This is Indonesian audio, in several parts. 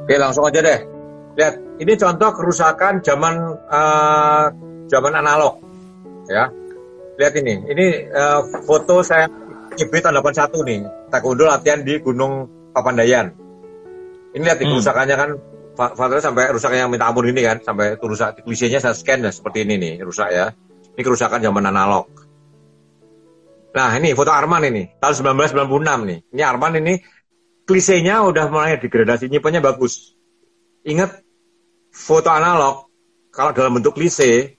Oke, langsung aja deh. Lihat, ini contoh kerusakan zaman analog, ya. Lihat ini foto saya IB tahun 81 nih, taekwondo latihan di Gunung Papandayan. Ini lihat kerusakannya kan, Father sampai rusaknya yang minta ampun ini kan, sampai itu rusak. Klisenya saya scan ya, seperti ini nih, rusak ya. Ini kerusakan zaman analog. Nah, ini foto Arman ini, tahun 1996 nih. Ini Arman ini, klisenya udah mulai degradasi, nyimpennya bagus. Ingat, foto analog, kalau dalam bentuk klise,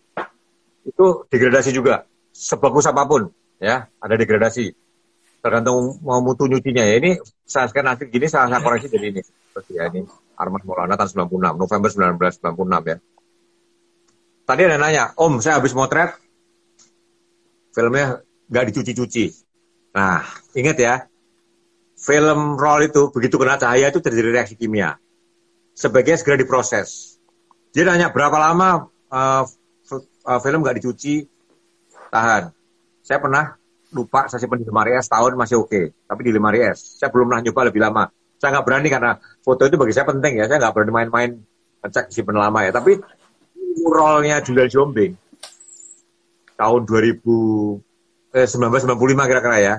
itu degradasi juga. Sebagus apapun, ya, ada degradasi. Tergantung mau mutu nyucinya ya. Ini saya scan nanti gini, saya koreksi jadi ini. Seperti ya, ini Arman Maulana tahun 96, November 1996 ya. Tadi ada nanya, Om, saya habis motret, filmnya nggak dicuci-cuci. Nah, ingat ya, film roll itu, begitu kena cahaya itu terjadi reaksi kimia. Sebaiknya segera diproses. Dia nanya, berapa lama film nggak dicuci, tahan. Saya pernah lupa, saya simpan di lemari es, tahun masih oke. Tapi di lemari es, saya belum pernah nyoba lebih lama. Saya nggak berani karena foto itu bagi saya penting ya, saya nggak berani main-main ngecek simpan lama ya. Tapi rollnya Julian Jombing, tahun 1995 kira-kira ya.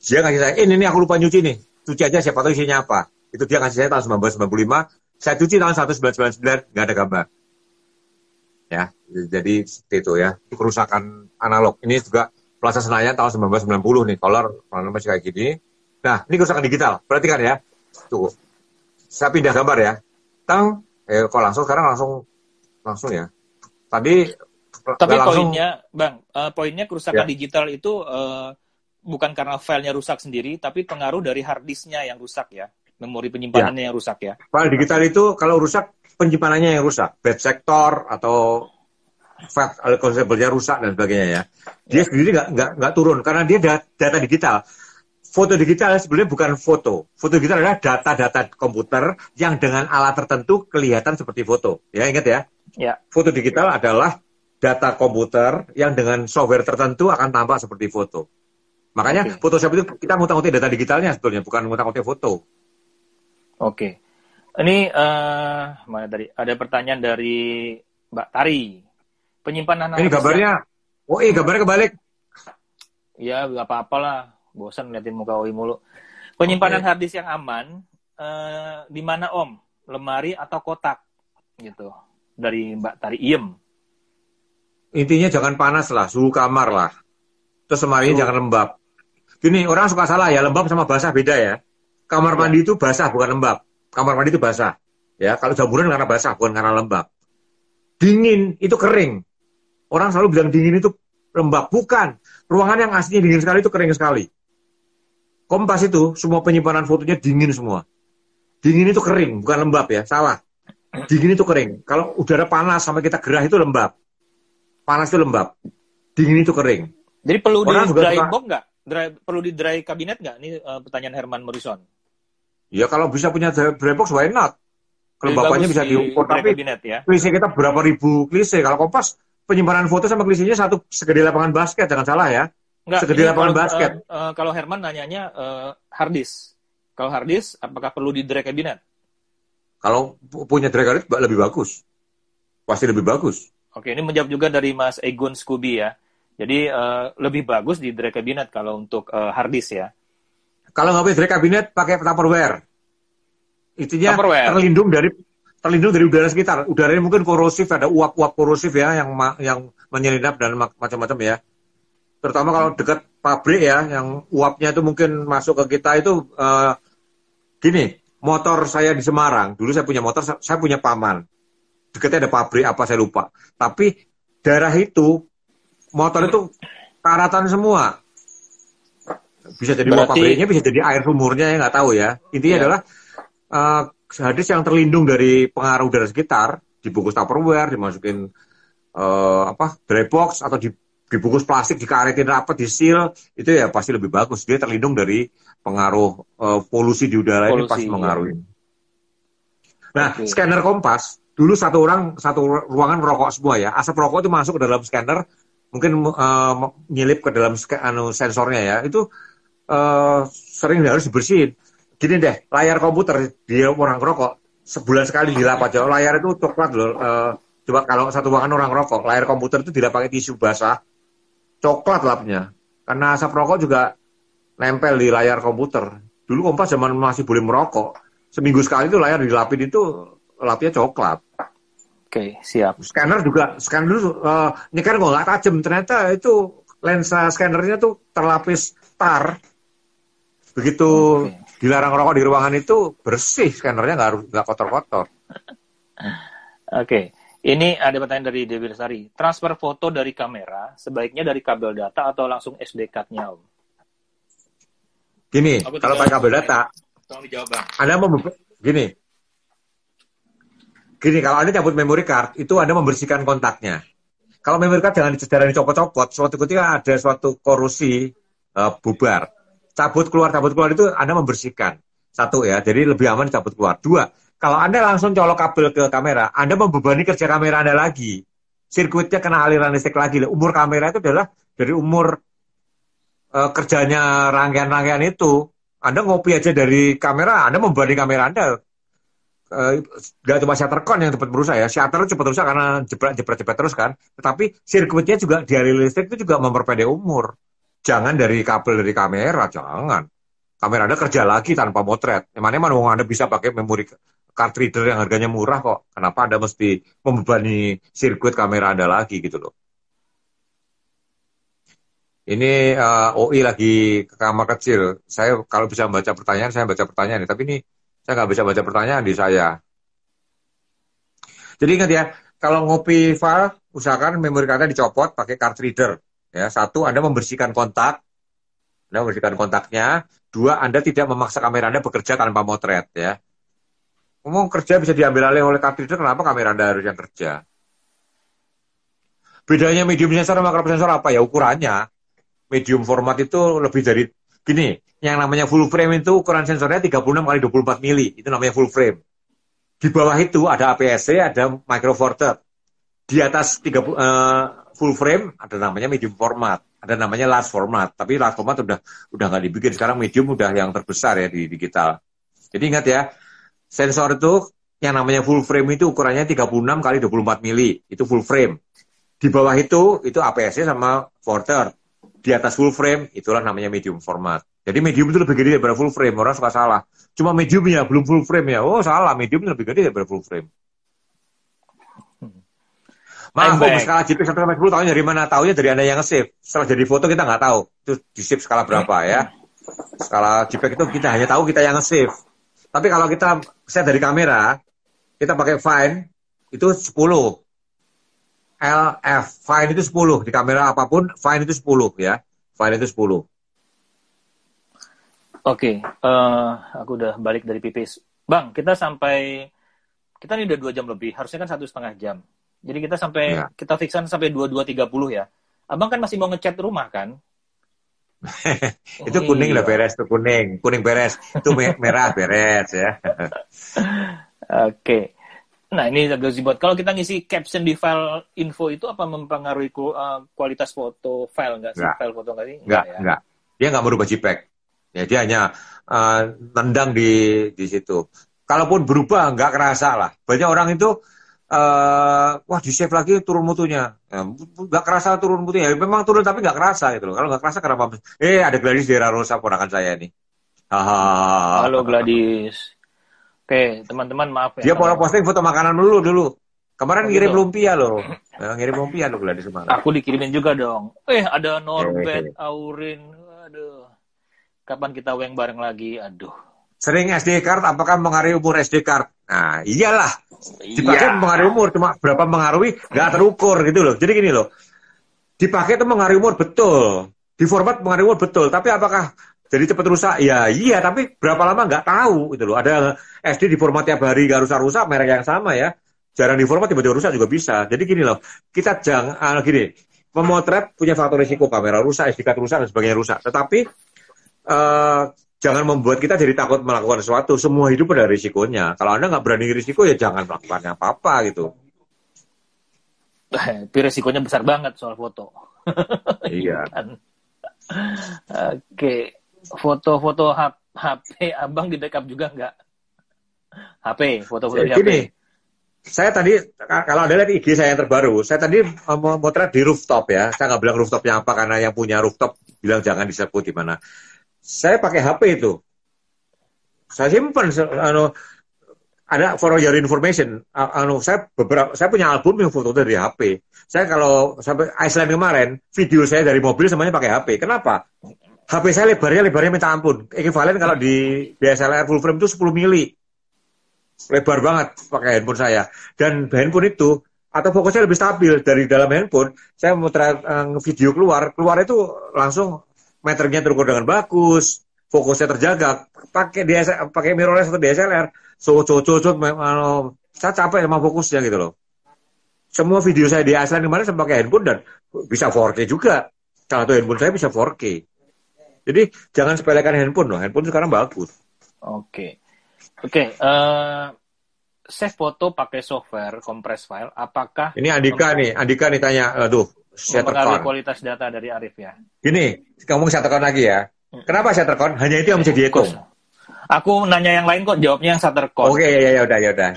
Dia ngasih saya, ini aku lupa nyuci nih. Cuci aja siapa tahu isinya apa. Itu dia ngasih saya tahun 1995. Saya cuci tahun 1999, nggak ada gambar. Ya, jadi seperti itu ya. Itu kerusakan analog. Ini juga Plaza Senayan tahun 1990 nih. Color masih kayak gini. Nah, ini kerusakan digital. Perhatikan ya. Tuh. Saya pindah gambar ya. Kok langsung sekarang langsung ya. Tadi tapi langsung, poinnya kerusakan digital itu bukan karena filenya rusak sendiri, tapi pengaruh dari hard disknya yang rusak ya, memori penyimpanannya yang rusak ya. File digital itu kalau rusak, penyimpanannya yang rusak, bad sector atau fat consumable-nya rusak dan sebagainya ya. Dia sendiri nggak turun karena dia data digital. Foto digital sebenarnya bukan foto. Foto digital adalah data-data komputer yang dengan alat tertentu kelihatan seperti foto. Ya, ingat ya. Ya. Foto digital adalah data komputer yang dengan software tertentu akan tampak seperti foto. Makanya Photoshop itu kita ngutang-ngutin data digitalnya sebetulnya, bukan ngutang-ngutin foto. Oke. Ini mana tadi? Ada pertanyaan dari Mbak Tari. Penyimpanan ini gambarnya, gambarnya kebalik. Ya, gak apa-apalah. Bosan ngeliatin muka Oi mulu. Penyimpanan hard disk yang aman, di mana Om? Lemari atau kotak? Gitu. Dari Mbak Tari Iem. Intinya jangan panas lah, suhu kamar lah. Terus lemarinya jangan lembab. Gini, orang suka salah ya, lembab sama basah beda ya. Kamar mandi itu basah, bukan lembab. Kamar mandi itu basah. Ya, kalau jamuran karena basah, bukan karena lembab. Dingin itu kering. Orang selalu bilang dingin itu lembab. Bukan. Ruangan yang aslinya dingin sekali itu kering sekali. Kompas itu, semua penyimpanan fotonya dingin semua. Dingin itu kering, bukan lembab ya. Salah. Dingin itu kering. Kalau udara panas sampai kita gerah itu lembab. Panas itu lembab. Dingin itu kering. Jadi perlu di dry box nggak? Perlu di dry kabinet nggak? Ini pertanyaan Herman Morrison. Ya kalau bisa punya dry box, why not? Kelembabannya bisa diukur. Tapi ya. Klise kita berapa ribu klise. Kalau Kompas, penyimpanan foto sama klisenya satu segede lapangan basket. Jangan salah ya. Enggak, segede lapangan basket. Kalau Herman nanyanya hard disk. Kalau hard disk, apakah perlu di dry cabinet? Kalau punya dry cabinet lebih bagus. Pasti lebih bagus. Oke, ini menjawab juga dari Mas Egon Scooby ya. Jadi lebih bagus di dry cabinet kalau untuk hard disk ya. Kalau nggak punya dry cabinet, pakai Tupperware. Intinya terlindung dari udara sekitar. Udaranya mungkin korosif, ada uap-uap korosif ya yang menyelinap dan macam-macam ya. Terutama kalau dekat pabrik ya, yang uapnya itu mungkin masuk ke kita itu gini. Motor saya di Semarang, dulu saya punya motor, saya punya paman. Dekatnya ada pabrik apa saya lupa. Tapi daerah itu motor itu karatan semua. Bisa jadi uap pabriknya, bisa jadi air sumurnya, ya nggak tahu ya. Intinya adalah hadis yang terlindung dari pengaruh udara sekitar, dibungkus Tupperware, dimasukin dry box atau dibungkus plastik, dikaretin rapat, disil, itu ya pasti lebih bagus. Dia terlindung dari pengaruh polusi di udara ini pasti mengaruhi. Nah, scanner Kompas dulu satu ruangan merokok semua ya. Asap rokok itu masuk ke dalam scanner, mungkin nyelip ke dalam sensornya ya. Itu sering harus dibersihin. gini deh, layar komputer di orang rokok sebulan sekali dilap aja. Layar itu coklat loh. Coba kalau satu ruangan orang rokok, layar komputer itu dilap pakai tisu basah, coklat lapnya. Karena asap rokok juga nempel di layar komputer. Dulu Kompas zaman masih boleh merokok, seminggu sekali itu layar dilapin itu lapnya coklat. Oke, siap. Scanner juga, scan dulu, ini kan kok nggak tajam, ternyata itu lensa scannernya tuh terlapis tar. Begitu dilarang rokok di ruangan itu bersih, scannernya nggak kotor-kotor. Oke, ini ada pertanyaan dari Dewi Lestari. Transfer foto dari kamera sebaiknya dari kabel data atau langsung SD card-nya, Om? Gini, kalau pakai kabel data, tolong dijawab, Bang. Anda Gini, kalau Anda cabut memory card, itu Anda membersihkan kontaknya. Kalau memory card jangan dicopot-copot, suatu ketika ada suatu korosi, bubar. Cabut keluar itu Anda membersihkan. Satu ya, jadi lebih aman cabut keluar. Dua, kalau Anda langsung colok kabel ke kamera, Anda membebani kerja kamera Anda lagi. Sirkuitnya kena aliran listrik lagi. Umur kamera itu adalah dari umur kerjanya rangkaian-rangkaian itu. Anda ngopi aja dari kamera, Anda membebani kamera Anda. Gak cuma shuttercon yang cepat merusak ya, shutter cepat rusak karena jepret terus kan, tetapi sirkuitnya juga di aliran listrik itu juga memperpendek umur. Jangan dari kabel dari kamera, jangan. Kamera Anda kerja lagi tanpa motret. Emangnya mana Anda bisa pakai memori card reader yang harganya murah kok. Kenapa Anda mesti membebani sirkuit kamera Anda lagi gitu loh. Ini OI lagi ke kamar kecil. Saya kalau bisa baca pertanyaan, saya baca pertanyaan. Tapi ini saya nggak bisa baca pertanyaan di saya. Jadi ingat ya, kalau ngopi file, usahakan memori card-nya dicopot pakai card reader. Ya, satu, Anda membersihkan kontak. Anda membersihkan kontaknya. Dua, Anda tidak memaksa kamera Anda bekerja tanpa motret. Ya. Ngomong kerja bisa diambil alih oleh card reader, kenapa kamera Anda harus yang kerja? Bedanya medium sensor sama crop sensor apa? Ya ukurannya. Medium format itu lebih dari, gini, yang namanya full frame itu ukuran sensornya 36 kali 24 mili. Itu namanya full frame. Di bawah itu ada APS-C, ada micro four thirds. Di atas full frame ada namanya medium format, ada namanya large format. Tapi large format udah nggak dibikin, sekarang medium udah yang terbesar ya di digital. Jadi ingat ya, sensor itu yang namanya full frame itu ukurannya 36 kali 24 mili, itu full frame. Di bawah itu APS-C sama four thirds. Di atas full frame itulah namanya medium format. Jadi medium itu lebih gede daripada full frame, orang suka salah. Cuma mediumnya belum full frame ya. Oh salah, medium lebih gede daripada full frame. Maaf, skala JPEG 1-10 tahunya dari mana? Tahunya dari Anda yang nge-save. Setelah jadi foto kita nggak tahu. Itu di-save skala berapa ya. Skala JPEG itu kita hanya tahu kita yang nge-save. Tapi kalau kita set dari kamera, kita pakai fine, itu 10. LF, fine itu 10. Di kamera apapun, fine itu 10 ya. Fine itu 10. Oke, aku udah balik dari pipis. Bang, kita ini udah 2 jam lebih. Harusnya kan 1,5 jam. Jadi kita kita fixan sampai 22.30 ya. Abang kan masih mau ngecat rumah kan? Itu kuning udah beres, tuh kuning beres. Itu merah beres ya. Oke. Nah ini agak buat kalau kita ngisi caption di file info itu apa mempengaruhi kualitas foto file nggak sih? File foto nggak sih? Nggak. Dia nggak merubah JPEG. Ya dia hanya nendang di situ. Kalaupun berubah nggak kerasa lah. Banyak orang itu wah di save lagi turun mutunya. Nggak kerasa turun mutunya. Ya, memang turun tapi nggak kerasa gitu loh. Kalau nggak kerasa kenapa? Ada Gladys Dera Rosa ponakan saya nih. Halo Gladys. Oke, teman-teman maaf ya. Dia pola posting foto makanan dulu. Kemarin ngirim lumpia loh. Ngirim lumpia loh Gladys kemarin. Aku dikirimin juga dong. Ada Norbert, Aurin. Aduh. Kapan kita weng bareng lagi? Aduh. Sering SD card, apakah mengaruhi umur SD card? Nah, iyalah. Dipakai mengaruhi umur, cuma berapa mengaruhi nggak terukur gitu loh. Jadi gini loh. Dipakai itu mengaruhi umur betul. Di format mengaruhi umur betul. Tapi apakah jadi cepat rusak? Ya iya, tapi berapa lama nggak tahu gitu loh. Ada SD di format tiap hari nggak rusak-rusak, merek yang sama ya. Jarang di format tiba-tiba rusak juga bisa. Jadi gini loh, kita jangan gini. Memotret punya faktor risiko, kamera rusak, SD card rusak dan sebagainya rusak. Tetapi jangan membuat kita jadi takut melakukan sesuatu. Semua hidup ada risikonya. Kalau Anda nggak berani risiko ya jangan melakukan apa-apa gitu. Tapi risikonya besar banget soal foto. Iya. Oke. Foto-foto HP abang di backup juga nggak? HP, foto-foto di HP. Gini, saya tadi, kalau Anda lihat IG saya yang terbaru, saya tadi motret di rooftop ya. Saya nggak bilang rooftopnya apa, karena yang punya rooftop bilang jangan disebut di mana. Saya pakai HP itu. Saya simpan, ada for your information. Saya punya album yang foto dari HP. Saya kalau sampai Iceland kemarin, video saya dari mobil semuanya pakai HP. Kenapa? HP saya lebarnya minta ampun. Ekivalen kalau di DSLR full frame itu 10 mili. Lebar banget pakai handphone saya. Dan handphone itu, atau fokusnya lebih stabil dari dalam handphone, saya mau video keluar itu langsung meternya terukur dengan bagus, fokusnya terjaga. Pakai mirrorless atau DSLR, saya capek sama fokusnya gitu loh. Semua video saya di Iceland kemarin saya pakai handphone dan bisa 4K juga. Salah satu handphone saya bisa 4K. Jadi jangan sepelekan handphone loh. Handphone sekarang bagus. Oke. Save foto pakai software compress file. Apakah ini Andika nih tanya, aduh, mempengaruhi kualitas data dari Arif ya? Gini, ngomong Shuttercon lagi ya. Kenapa Shuttercon? Hanya itu yang bisa dihitung. Aku nanya yang lain kok, jawabnya yang Shuttercon. Oke, ya udah.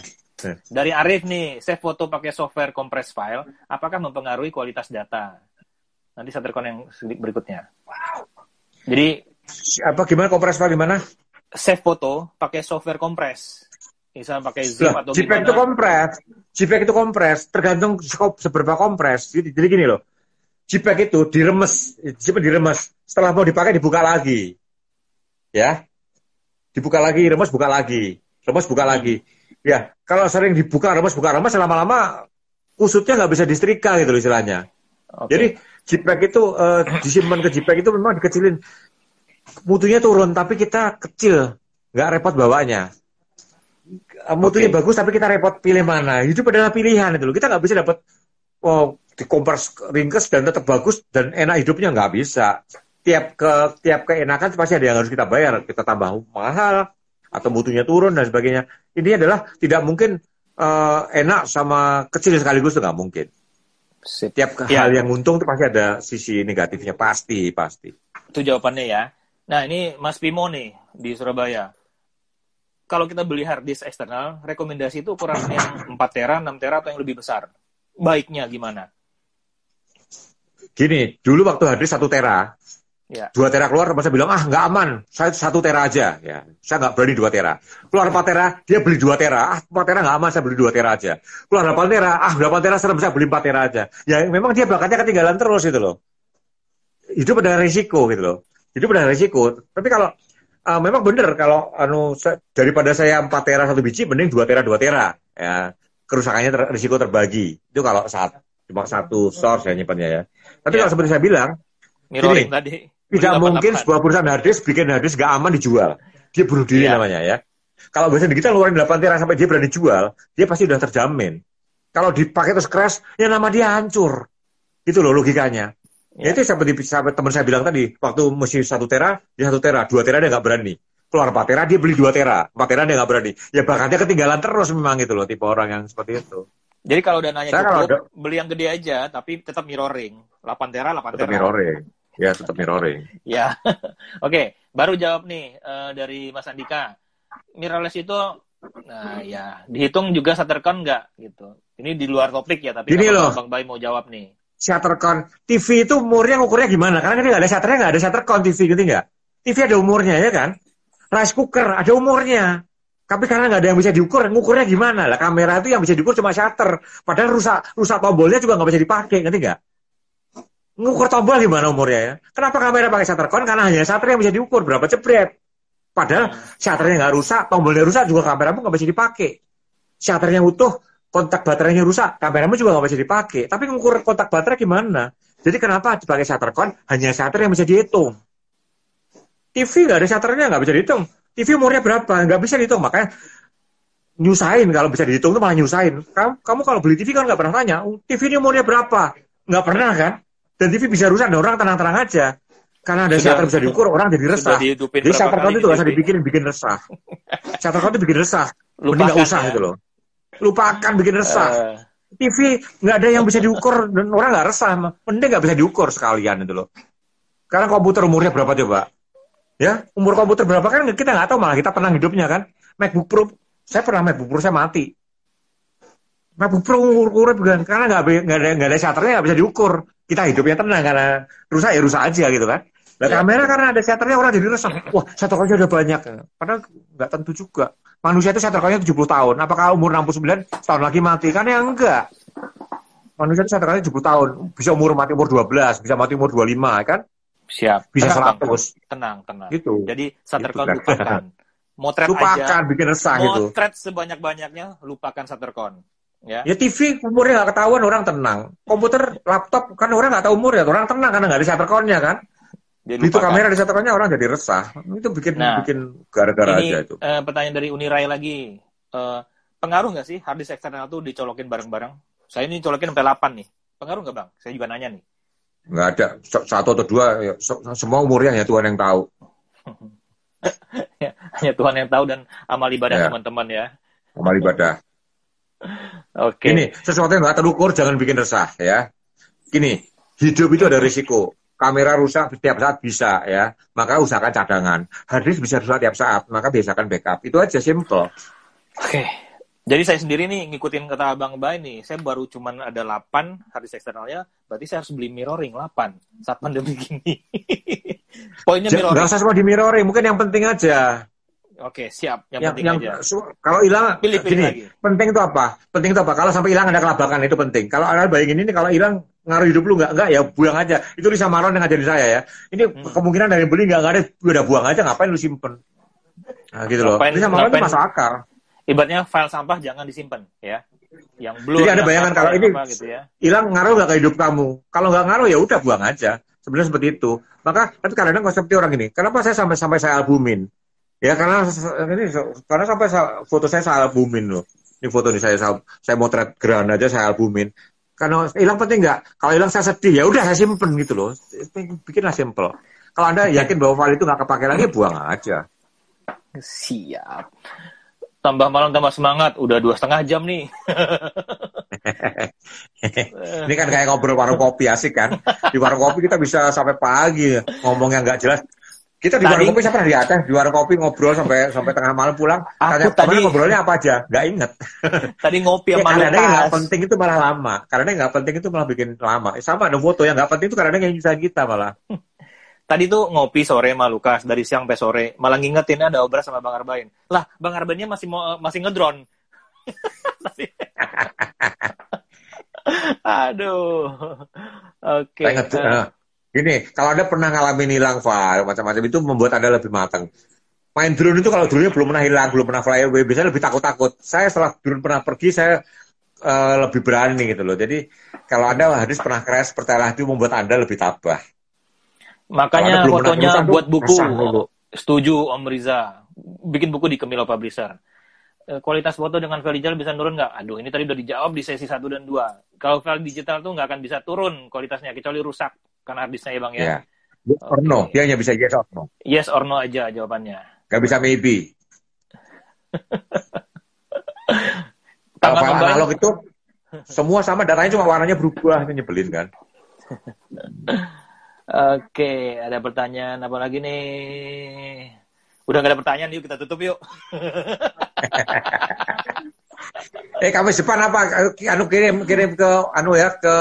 Dari Arif nih, save foto pakai software compress file, apakah mempengaruhi kualitas data? Nanti Shuttercon yang berikutnya. Jadi gimana compress file gimana? Save foto pakai software compress. Misalnya pakai zip atau JPEG gimana? JPEG itu kompres, tergantung seberapa kompres. Jadi gini loh. JPEG itu diremes. Setelah mau dipakai dibuka lagi. Ya. Dibuka lagi, remes buka lagi. Ya, kalau sering dibuka remes lama-lama kusutnya nggak bisa disetrika gitu loh istilahnya. Okay. Jadi JPEG itu disimpan ke JPEG itu memang dikecilin. Mutunya turun tapi kita kecil, nggak repot bawanya. Mutunya bagus tapi kita repot pilih mana. Itu adalah pilihan itu loh. Kita nggak bisa dapat dikompres ringkes dan tetap bagus dan enak hidupnya, nggak bisa. Tiap keenakan pasti ada yang harus kita bayar. Kita tambah mahal atau mutunya turun dan sebagainya. Ini adalah tidak mungkin enak sama kecil sekaligus, itu nggak mungkin. Setiap hal yang untung itu pasti ada sisi negatifnya, pasti. Itu jawabannya ya. Nah ini Mas Pimo nih di Surabaya. Kalau kita beli hard disk eksternal, rekomendasi itu ukuran yang 4 tera, 6 tera atau yang lebih besar. Baiknya gimana? Gini, dulu waktu hard disk 1 tera, ya. 2 tera keluar, masa bilang, nggak aman, saya 1 tera aja. Ya, saya nggak berani 2 tera. Keluar 4 tera, dia beli 2 tera. 4 tera nggak aman, saya beli 2 tera aja. Keluar 8 tera, 8 tera serem, saya beli 4 tera aja. Ya memang dia bakatnya ketinggalan terus gitu loh. Itu pada risiko gitu loh. Tapi kalau memang benar kalau daripada saya 4 tera 1 biji, mending 2 tera 2 tera. Ya, kerusakannya risiko terbagi. Itu kalau cuma satu source ya nyimpannya ya. Tapi kalau seperti saya bilang, mirroring tadi. Tidak mungkin sebuah perusahaan hard disk bikin hard disk nggak aman dijual. Dia bunuh diri namanya ya. Kalau biasanya kita ngeluarin 8 tera sampai dia berani jual, dia pasti udah terjamin. Kalau dipakai terus crash, ya nama dia hancur. Itu loh logikanya. Ya itu seperti teman saya bilang tadi, waktu mesti 1 tera, dia 1 tera, 2 tera dia nggak berani. Keluar 4 tera, dia beli 2 tera, 4 tera dia nggak berani. Ya bakatnya ketinggalan terus memang gitu loh, tipe orang yang seperti itu. Jadi kalau dananya cukup, beli yang gede aja, tapi tetap mirroring. 8 tera, 8 tetap tera. Mirroring. Ya, tetap mirroring. Ya, oke. Baru jawab nih dari Mas Andika. Mirrorless itu, nah ya, dihitung juga Shuttercon nggak gitu. Ini di luar topik ya, tapi kalau Bang Bay mau jawab nih. Shuttercon, TV itu umurnya ngukurnya gimana? Karena kan nggak ada shutternya, nggak ada Shuttercon TV, gitu nggak? TV ada umurnya ya kan? Rice cooker ada umurnya. Tapi karena nggak ada yang bisa diukur, ngukurnya gimana? Lah kamera itu yang bisa diukur cuma shutter. Padahal rusak tombolnya juga nggak bisa dipakai, ngerti nggak? Ngukur tombol gimana umurnya ya? Kenapa kamera pakai Shuttercon? Karena hanya shutter yang bisa diukur, berapa jebret. Padahal shutternya nggak rusak, tombolnya rusak juga kameramu nggak bisa dipakai. Shutternya utuh, kontak baterainya rusak, kameramu juga nggak bisa dipakai. Tapi ngukur kontak baterai gimana? Jadi kenapa dipakai Shuttercon? Hanya shutter yang bisa dihitung. TV nggak ada shutternya, nggak bisa dihitung. TV umurnya berapa? Nggak bisa dihitung. Makanya nyusahin, kalau bisa dihitung itu malah nyusahin. Kamu kalau beli TV kan nggak pernah tanya, TV ini umurnya berapa? Nggak pernah kan? Dan TV bisa rusak, dan orang tenang-tenang aja. Karena ada shutter bisa diukur, orang jadi resah. Jadi Shuttercon itu nggak usah bikin resah. Shuttercon itu bikin resah. Mending nggak usah gitu loh. Lupakan bikin resah. TV nggak ada yang bisa diukur dan orang nggak resah. Mending nggak bisa diukur sekalian itu loh. Karena komputer umurnya berapa coba? Ya, umur komputer berapa kan kita nggak tahu, malah kita tenang hidupnya kan. MacBook Pro, saya pernah MacBook Pro saya mati. MacBook Pro ukur bukan karena nggak ada shutternya, nggak bisa diukur. Kita hidupnya tenang karena rusak ya rusak aja gitu kan. Nah, kamera karena ada shutternya orang jadi resah. Wah, shutter count-nya udah banyak. Padahal nggak tentu juga. Manusia itu shutter count-nya 70 tahun. Apakah umur 69 tahun lagi mati? Kan ya enggak. Manusia itu shutter count-nya 70 tahun. Bisa mati umur 12, bisa mati umur 25 kan? Siap. Bisa tenang, 100. Tenang. Gitu. Jadi shutter gitu, count lupakan. Motret lupakan, aja. bikin resah gitu. Motret sebanyak-banyaknya, lupakan shutter count. Ya TV umurnya nggak ketahuan, orang tenang. Komputer, laptop kan orang nggak tahu umur ya, orang tenang karena nggak ada shutter count-nya kan. Itu kamera di shutter count-nya orang jadi resah. Itu bikin gara-gara aja itu. Pertanyaan dari Unirai lagi. Pengaruh nggak sih hard disk eksternal tuh dicolokin bareng-bareng? Saya ini colokin sampai 8 nih. Pengaruh nggak Bang? Saya juga nanya nih. Nggak ada. 1 atau 2, ya, semua umurnya ya Tuhan yang tahu. Hanya Tuhan yang tahu dan amal ibadah teman-teman ya. Amal ibadah. Oke. Ini sesuatu yang nggak terukur jangan bikin resah ya. Gini, hidup itu ada risiko. Kamera rusak setiap saat bisa ya. Maka usahakan cadangan. Hard disk bisa rusak tiap saat, maka biasakan backup. Itu aja simple. Oke. Jadi saya sendiri nih ngikutin kata Bang Bay nih. Saya baru cuman ada 8 hard disk eksternalnya, berarti saya harus beli mirroring 8 saat pandemi gini. Poinnya mirroring. Nggak usah semua di mirroring, mungkin yang penting aja. Oke, siap. Yang penting aja. Kalau hilang, pilih gini, lagi. Penting itu apa? Penting itu apa? Kalau sampai hilang ada kelabakan, itu penting. Kalau ada bayangin ini, kalau hilang ngaruh hidup lu nggak ya buang aja. Itu Lisa Marlon yang ngajarin saya ya. Ini kemungkinan dari beli nggak ada, udah buang aja, ngapain lu simpen? Nah gitu loh. Lisa Marlon itu masuk akal. Ibaratnya file sampah jangan disimpan ya. Yang blur. Jadi ada bayangan kalau ini gitu ya. Hilang ngaruh nggak ke hidup kamu? Kalau nggak ngaruh ya udah buang aja. Sebenarnya seperti itu. Maka tapi kadang-kadang konsepnya orang ini. Kenapa saya sampai saya albumin? Ya karena sampai foto saya albumin loh. Ini foto ini saya motret gerhana aja saya albumin. Karena hilang penting nggak? Kalau hilang saya sedih ya udah saya simpen gitu loh. Bikinlah simple. Kalau Anda yakin bahwa file itu nggak kepake lagi buang aja. Siap. Tambah malam tambah semangat. Udah 2,5 jam nih. Ini kan kayak ngobrol warung kopi asik kan. Di warung kopi kita bisa sampai pagi ngomong yang nggak jelas. Kita di warung kopi saya pernah di atas, di warung kopi ngobrol sampai tengah malam pulang. Tanya tadi ngobrolnya apa aja, nggak inget. Tadi ngopi sama Lukas. Kadang yang nggak penting itu malah lama. Karena yang nggak penting itu malah bikin lama. Sama ada foto yang nggak penting itu kadang-kadang yang nyusahin kita malah. Tadi tuh ngopi sore sama Lukas dari siang sampai sore, malah ngingetin ada obras sama Bang Arbain. Lah, Bang Arbainnya masih ngedrone. Aduh. Oke. Gini, kalau Anda pernah ngalamin hilang file macam-macam itu membuat Anda lebih matang. Main drone itu kalau drone-nya belum pernah hilang, belum pernah fly away, biasanya lebih takut-takut. Saya setelah drone pernah pergi, saya lebih berani gitu loh. Jadi kalau Anda harus pernah crash, percayalah itu membuat Anda lebih tabah. Makanya fotonya buat buku. Setuju Om Riza. Bikin buku di Kemilo Publisher. Kualitas foto dengan file digital bisa turun nggak? Aduh, ini tadi udah dijawab di sesi 1 dan 2. Kalau file digital tuh nggak akan bisa turun kualitasnya, kecuali rusak. Karena harddisknya ya Bang ya. Yeah. Yes or no. Dia hanya bisa yes or no. Yes or no aja jawabannya. Nggak bisa maybe. Kalau file analog itu semua sama, datanya cuma warnanya berubah. Itu nyebelin kan. Oke, ada pertanyaan apa lagi nih? Udah gak ada pertanyaan, yuk kita tutup yuk. Kamis depan apa? Kirim ke ke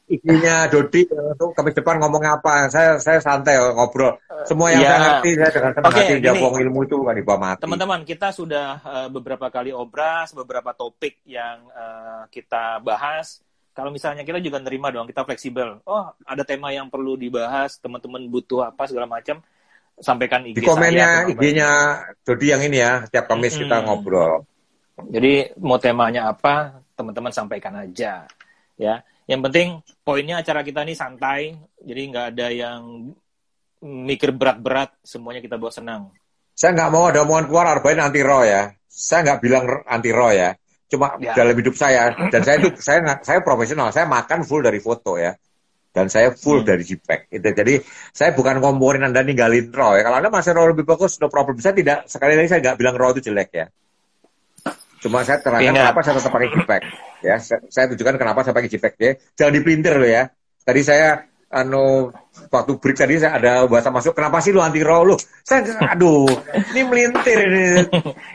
IG-nya Dodi untuk Kamis depan ngomongnya apa? Saya santai ngobrol. Semua yang saya ngerti saya dengan senang hati jawab ilmu itu kan di bawah mati. Teman-teman, kita sudah beberapa kali obras, beberapa topik yang kita bahas. Kalau misalnya kita juga nerima dong, kita fleksibel. Oh, ada tema yang perlu dibahas, teman-teman butuh apa segala macam, sampaikan IG di komennya IG-nya Dodi yang ini ya, setiap Kamis kita ngobrol. Jadi mau temanya apa, teman-teman sampaikan aja, ya. Yang penting poinnya acara kita ini santai, jadi nggak ada yang mikir berat-berat, semuanya kita bawa senang. Saya nggak mau ada omongan keluar Arbain anti Ro ya. Saya nggak bilang anti Ro ya. Cuma dalam hidup saya, dan saya profesional, saya makan full dari foto ya, dan saya full dari JPEG. Jadi saya bukan ngomongin Anda ninggalin RAW ya. Kalau Anda masih RAW lebih bagus, no problem. Saya tidak, sekali lagi saya nggak bilang RAW itu jelek ya. Cuma saya terangkan kenapa saya tetap pakai JPEG. Ya, saya tunjukkan kenapa saya pakai JPEG ya. Jangan dipelintir loh ya. Tadi saya waktu break tadi saya ada bahasa masuk, kenapa sih lu anti raw lu? Ini melintir ini.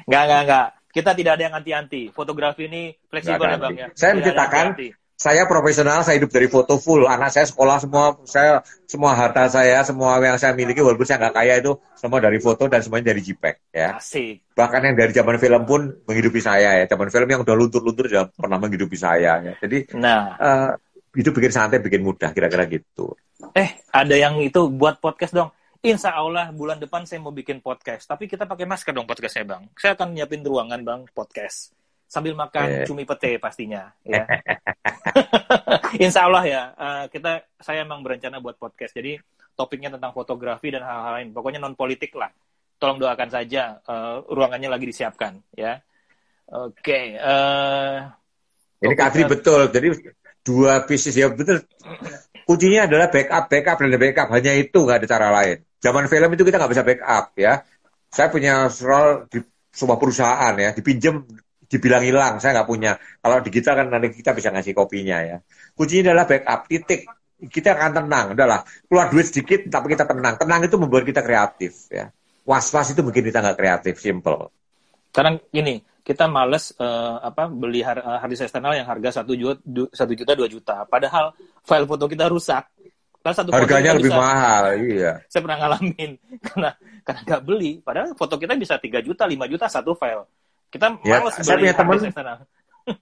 Enggak. Kita tidak ada yang anti-anti. Fotografi ini fleksibel ya Bang ya. Saya menceritakan, saya profesional, saya hidup dari foto full. Anak saya sekolah semua harta saya, semua yang saya miliki walaupun saya nggak kaya itu semua dari foto dan semuanya dari JPEG ya. Asik. Bahkan yang dari zaman film pun menghidupi saya ya. Zaman film yang udah luntur-luntur juga pernah menghidupi saya ya. Jadi itu bikin santai, bikin mudah, kira-kira gitu. Ada yang itu buat podcast dong. Insya Allah bulan depan saya mau bikin podcast. Tapi kita pakai masker dong podcastnya Bang. Saya akan nyiapin ruangan Bang podcast. Sambil makan cumi pete pastinya. Ya. Insya Allah ya. Saya emang berencana buat podcast. Jadi topiknya tentang fotografi dan hal-hal lain. Pokoknya non-politik lah. Tolong doakan saja. Ruangannya lagi disiapkan. Ya. Oke. Ini Kadri betul. Jadi 2 bisnis ya betul. Kuncinya adalah backup dan backup. Hanya itu, nggak ada cara lain. Zaman film itu kita nggak bisa backup ya. Saya punya role di sebuah perusahaan ya, dipinjam, dibilang hilang, saya nggak punya. Kalau digital kan nanti kita bisa ngasih kopinya ya. Kuncinya adalah backup, titik. Kita akan tenang, udahlah. Keluar duit sedikit, tapi kita tenang. Tenang itu membuat kita kreatif ya. Was-was itu bikin kita nggak kreatif, simple. Karena gini, kita males beli hard disk eksternal yang harga 1 juta 2 juta. Padahal file foto kita rusak. Harganya lebih mahal, iya. Saya pernah ngalamin karena nggak beli. Padahal foto kita bisa 3 juta, 5 juta satu file. Kita males beli hard disk eksternal.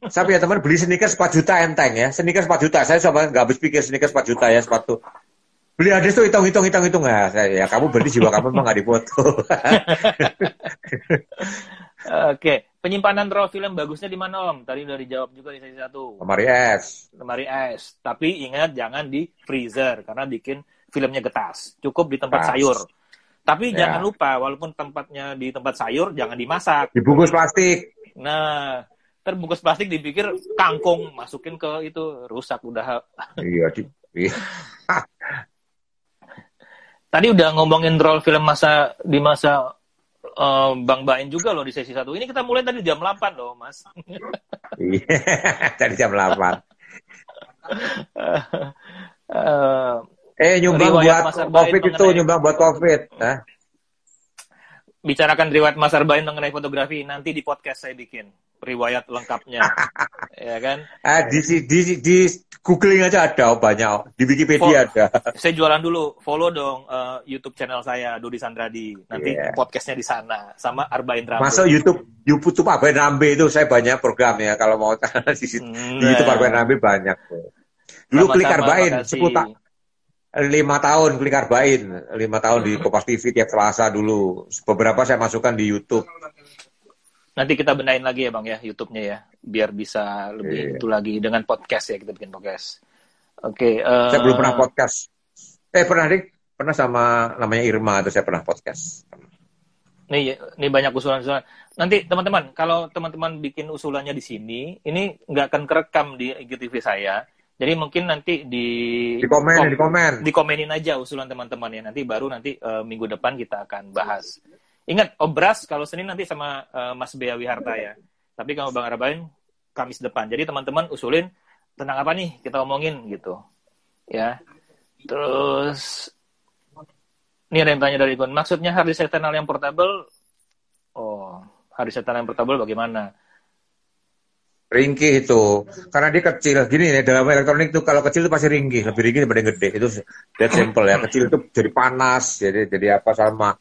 Saya punya teman beli sneakers 4 juta enteng ya. Sneakers 4 juta. Saya coba nggak habis pikir sneakers 4 juta ya sepatu. Beli hard disk tuh hitung. Ya kamu beli jiwa kamu memang nggak dipoto. Oke, penyimpanan raw film bagusnya di mana Om? Tadi udah dijawab juga di sesi 1. Lemari es. Tapi ingat jangan di freezer karena bikin filmnya getas. Cukup di tempat sayur. Tapi jangan lupa walaupun tempatnya di tempat sayur jangan dimasak. Dibungkus plastik. Nah, terbungkus plastik dipikir kangkung, masukin ke itu rusak udah. Iya. Tadi udah ngomongin role film di masa Bang Bain juga loh di sesi 1. Ini kita mulai tadi jam 8 loh, Mas. Iya, tadi jam 8. Nyumbang buat COVID itu, nyumbang buat COVID. Bicarakan riwayat Mas Arbain mengenai fotografi, nanti di podcast saya bikin riwayat lengkapnya. Ya kan? Di googling aja ada banyak, di Wikipedia ada. Saya jualan dulu, follow dong YouTube channel saya Dodi Sandradi. Nanti podcastnya di sana sama Arbain Rambe. Masuk YouTube Arbain Rambe itu saya banyak program ya kalau mau di YouTube Arbain Rambe banyak. Dulu Klik Arbain 5 tahun Klik Arbain, 5 tahun di Kompas TV tiap Selasa dulu. Beberapa saya masukkan di YouTube. Nanti kita benahin lagi ya Bang ya YouTube-nya ya, biar bisa lebih itu lagi dengan podcast ya, kita bikin podcast. Oke. Saya belum pernah podcast. Pernah sama namanya Irma atau saya pernah podcast. Ini banyak usulan-usulan. Nanti teman-teman, kalau teman-teman bikin usulannya di sini, ini nggak akan kerekam di IGTV saya. Jadi mungkin nanti dikomenin aja usulan teman-teman ya. Nanti minggu depan kita akan bahas. Ingat, obras kalau Senin nanti sama Mas Bea Wiharta ya. Tapi kalau Bang Arbain, Kamis depan. Jadi teman-teman usulin tentang apa nih kita omongin gitu. Ya. Terus, ini ada yang tanya dari Ikon. Maksudnya hard disk eksternal yang portable? Hard disk eksternal yang portable bagaimana? Ringkih itu. Karena dia kecil. Gini ya, dalam elektronik itu kalau kecil itu pasti ringkih. Lebih ringkih daripada yang gede. Itu that simple ya. Kecil itu jadi panas. Jadi apa sama...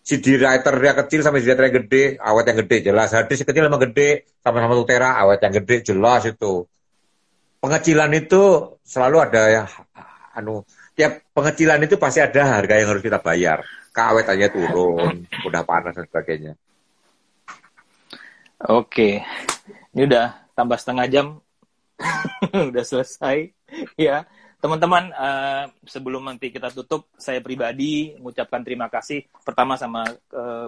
CD writer dia kecil sama CD writer yang gede, awet yang gede jelas. Hard disk kecil sama gede, sama-sama 1 tera, awet yang gede jelas itu. Pengecilan itu selalu ada ya, tiap pengecilan itu pasti ada harga yang harus kita bayar. Keawetannya turun, udah panas dan sebagainya. Oke, ini udah tambah setengah jam, udah selesai, ya. Teman-teman, sebelum nanti kita tutup, saya pribadi mengucapkan terima kasih pertama sama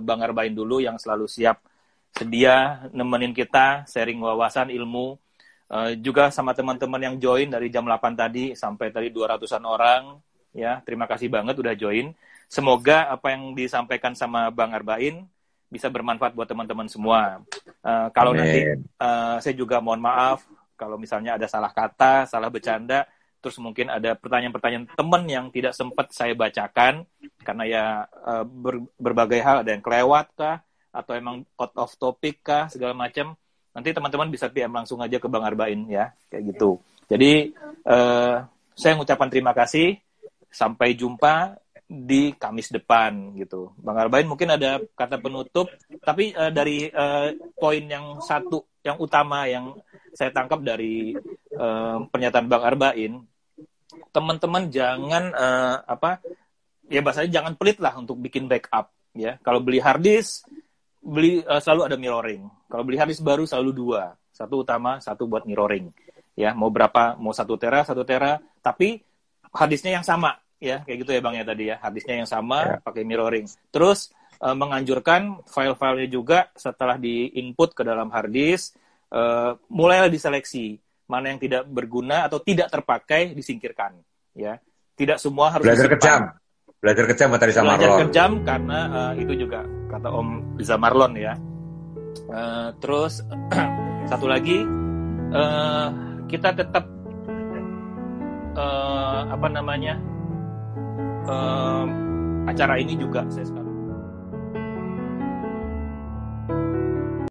Bang Arbain dulu yang selalu siap sedia nemenin kita, sharing wawasan, ilmu. Juga sama teman-teman yang join dari jam 8 tadi sampai tadi 200-an orang. Ya, terima kasih banget udah join. Semoga apa yang disampaikan sama Bang Arbain bisa bermanfaat buat teman-teman semua. Kalau nanti saya juga mohon maaf kalau misalnya ada salah kata, salah bercanda. terus mungkin ada pertanyaan-pertanyaan teman yang tidak sempat saya bacakan karena ya berbagai hal, ada yang kelewat kah atau emang out of topic kah segala macam, nanti teman-teman bisa PM langsung aja ke Bang Arbain ya, kayak gitu. Jadi saya mengucapkan terima kasih, sampai jumpa di Kamis depan gitu. Bang Arbain mungkin ada kata penutup, tapi dari poin yang satu yang utama yang saya tangkap dari pernyataan Bang Arbain, teman-teman jangan ya bahasanya jangan pelit lah untuk bikin backup ya. Kalau beli hard disk, selalu ada mirroring. Kalau beli hard disk baru selalu 2, satu utama, satu buat mirroring. Ya, mau berapa, mau 1 tera, tapi hard disknya yang sama. Ya, kayak gitu ya Bang ya tadi ya. Harddisknya yang sama, pakai mirroring. Terus menganjurkan file-filenya juga setelah di-input ke dalam harddisk, mulailah diseleksi. Mana yang tidak berguna atau tidak terpakai, disingkirkan. Ya, tidak semua harus belajar kejam. Belajar kejam tadi sama Marlon. Belajar kejam karena itu juga kata Om Riza Marlon ya. Terus satu lagi, kita tetap acara ini juga saya sekarang